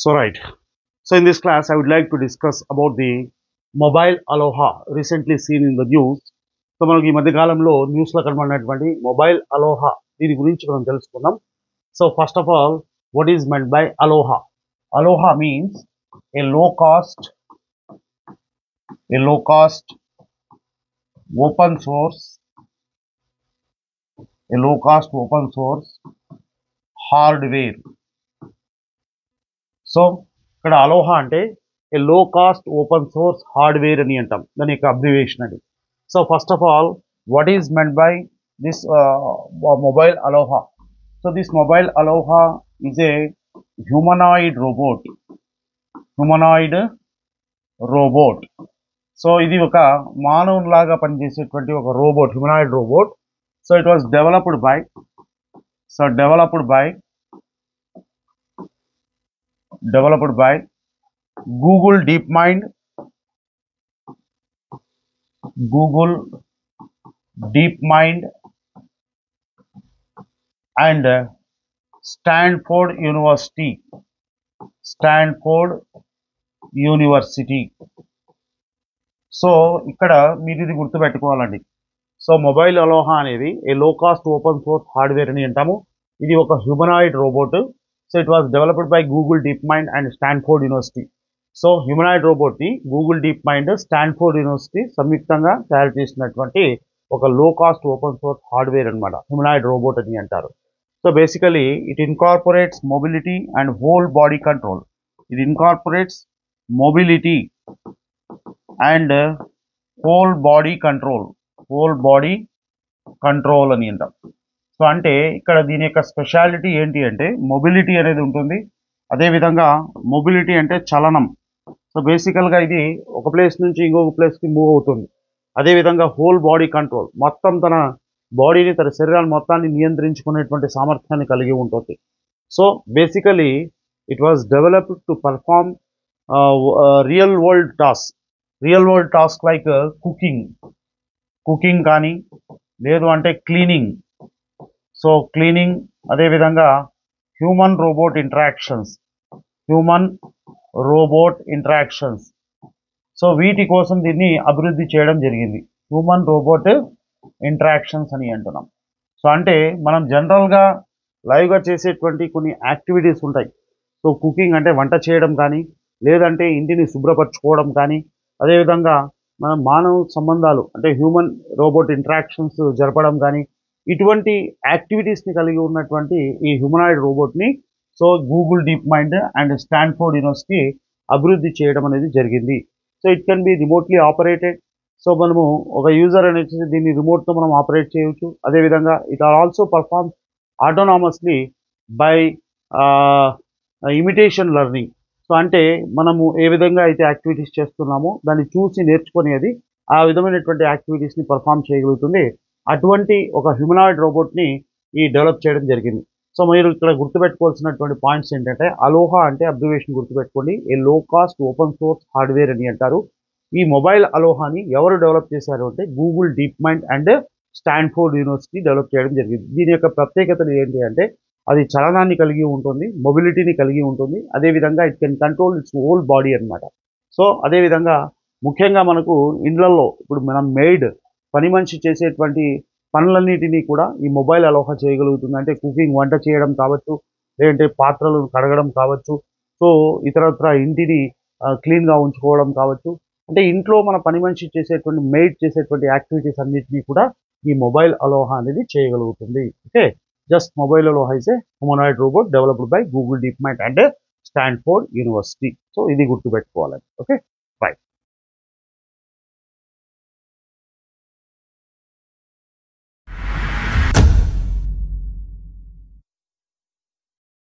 So right. So in this class, I would like to discuss about the mobile Aloha recently seen in the news. So మనకి ఈ మధ్య కాలంలో news లో కనబడినటువంటి mobile అలోహా దీని గురించి మనం తెలుసుకుందాం. So first of all, what is meant by ALOHA? ALOHA means a low cost open source hardware. So ఇక్కడ అలోహా అంటే ఏ low cost open source hardware అని అంటాం, దాని యొక్క అబ్రివేషన్ అది. So first of all, what is meant by this mobile Aloha? So this mobile Aloha is a humanoid robot. So ఇది ఒక మానవులాగా పనిచేసేటువంటి ఒక robot, humanoid robot. So it was developed by Google DeepMind and Stanford University. So ఇక్కడ మీరు ఇది గుర్తుపెట్టుకోవాలండి. So mobile ALOHA అనేది ఏ low cost open source hardware అని అంటాము. ఇది ఒక humanoid robot. So it was developed by Google DeepMind and Stanford University. So humanoid రోబోట్ని Google DeepMind, Stanford University సంయుక్తంగా తయారు చేసినటువంటి ఒక low cost open source hardware అనమాట, హ్యూమనాయిడ్ రోబోట్ అని అంటారు. So basically it incorporates mobility and whole body control. ఇది incorporates mobility and whole body control అని అంటాం. సో అంటే ఇక్కడ దీని యొక్క స్పెషాలిటీ ఏంటి అంటే మొబిలిటీ అనేది ఉంటుంది. అదేవిధంగా మొబిలిటీ అంటే చలనం. సో బేసికల్గా ఇది ఒక ప్లేస్ నుంచి ఇంకొక ప్లేస్కి మూవ్ అవుతుంది. అదేవిధంగా హోల్ బాడీ కంట్రోల్, మొత్తం తన బాడీని, తన శరీరాన్ని మొత్తాన్ని నియంత్రించుకునేటువంటి సామర్థ్యాన్ని కలిగి ఉంటుంది. So basically it was developed to perform real world task like cooking కానీ, లేదు అంటే క్లీనింగ్. సో క్లీనింగ్, అదేవిధంగా హ్యూమన్ రోబోట్ ఇంటరాక్షన్స్. సో వీటి కోసం దీన్ని అభివృద్ధి చేయడం జరిగింది, హ్యూమన్ రోబోట్ ఇంటరాక్షన్స్ అని అంటున్నాం. సో అంటే మనం జనరల్గా లైవ్గా చేసేటువంటి కొన్ని యాక్టివిటీస్ ఉంటాయి. సో కుకింగ్ అంటే వంట చేయడం కానీ, లేదంటే ఇంటిని శుభ్రపరచుకోవడం కానీ, అదేవిధంగా మన మానవ సంబంధాలు అంటే హ్యూమన్ రోబోట్ ఇంటరాక్షన్స్ జరపడం కానీ, ఇటువంటి యాక్టివిటీస్ని కలిగి ఉన్నటువంటి ఈ హ్యూమనాయిడ్ రోబోట్ని so Google DeepMind and Stanford University అభివృద్ధి చేయడం అనేది జరిగింది. So it can be remotely operated. So మనము ఒక యూజర్ అనేది దీన్ని రిమోట్తో మనం ఆపరేట్ చేయవచ్చు. అదేవిధంగా it are also perform autonomously by imitation learning. So అంటే మనము ఏ విధంగా అయితే యాక్టివిటీస్ చేస్తున్నామో దాన్ని చూసి నేర్చుకునేది ఆ విధమైనటువంటి యాక్టివిటీస్ని పర్ఫామ్ చేయగలుగుతుంది. అటువంటి ఒక హ్యూమనాయిడ్ రోబోట్ని ఈ డెవలప్ చేయడం జరిగింది. సో మీరు ఇక్కడ గుర్తుపెట్టుకోవాల్సినటువంటి పాయింట్స్ ఏంటంటే అలోహా అంటే అబ్రివేషన్ గుర్తుపెట్టుకోండి, ఏ low cost open source hardware అని అంటారు. ఈ మొబైల్ అలోహాని ఎవరు డెవలప్ చేశారు అంటే Google DeepMind and Stanford university develop చేయడం జరిగింది. దీని యొక్క ప్రత్యేకతలు ఏంటి అంటే అది చలనాన్ని కలిగి ఉంటుంది, మొబిలిటీని కలిగి ఉంటుంది, అదేవిధంగా it can control it's whole body అనమాట. సో అదేవిధంగా ముఖ్యంగా మనకు ఇండ్లలో ఇప్పుడు మనం పని మనిషి చేసేటువంటి పనులన్నిటినీ కూడా ఈ మొబైల్ అలోహా చేయగలుగుతుంది. అంటే కుకింగ్, వంట చేయడం కావచ్చు, లేదంటే పాత్రలు కడగడం కావచ్చు, సో ఇతరత్ర ఇంటిని క్లీన్గా ఉంచుకోవడం కావచ్చు. అంటే ఇంట్లో మన పని మనిషి చేసేటువంటి యాక్టివిటీస్ అన్నిటినీ కూడా ఈ మొబైల్ అలోహా అనేది చేయగలుగుతుంది. Okay, just mobile ALOHA is a humanoid robot developed by Google DeepMind and Stanford University. So ఇది గుర్తుపెట్టుకోవాలండి. ఓకే.